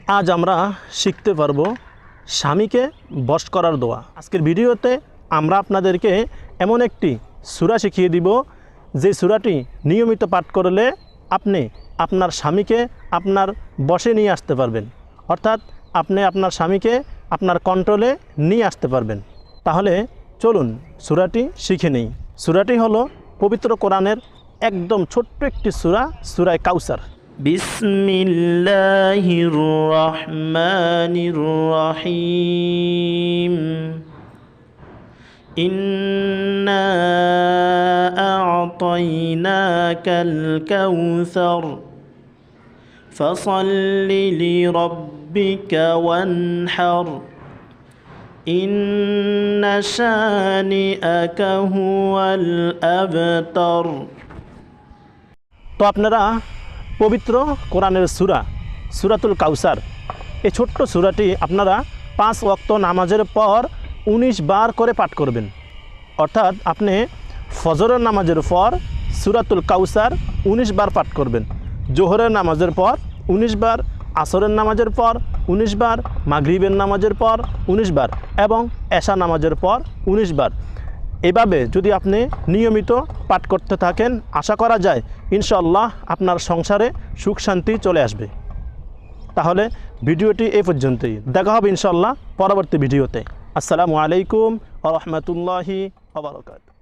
আজ আমরা শিখতে পারবো স্বামীকে বশ করার দোয়া। আজকের ভিডিওতে আমরা আপনাদেরকে এমন একটি সূরা শিখিয়ে দিব যে সূরাটি নিয়মিত পাঠ করলে আপনি আপনার স্বামীকে আপনার বশে নিয়ে আসতে পারবেন, অর্থাৎ আপনি আপনার স্বামীকে আপনার কন্ট্রোলে নিয়ে আসতে পারবেন। তাহলে চলুন সূরাটি শিখে নেই। সূরাটি হলো পবিত্র কোরআনের একদম ছোট্ট একটি সূরা, সূরা কাউসার। বিসমিল্লাহির রহমানির রহিম। ইন্না আ'তাইনাকাল কাউসার ফাসাল্লি লিরাব্বিকা ওয়ানহার ইন্না শানিআকা হুয়াল আবতার। তো আপনারা পবিত্র কোরআনের সূরা সূরাতুল কাউসার, এই ছোট্ট সূরাটি আপনারা 5 ওয়াক্ত নামাজের পর 19 বার করে পাঠ করবেন। অর্থাৎ আপনি ফজরের নামাজের পর সূরাতুল কাউসার 19 বার পাঠ করবেন, জোহরের নামাজের পর 19 বার, আসরের নামাজের পর 19 বার, মাগরিবের নামাজের পর 19 বার এবং এশা নামাজের পর 19 বার। এভাবে যদি আপনি নিয়মিত পাঠ করতে থাকেন, আশা করা যায় ইনশাআল্লাহ আপনার সংসারে সুখ শান্তি চলে আসবে। তাহলে ভিডিওটি এই পর্যন্তই, দেখা হবে ইনশাআল্লাহ পরবর্তী ভিডিওতে। আসসালামু আলাইকুম ওয়া রাহমাতুল্লাহি ওয়া বারাকাতুহু।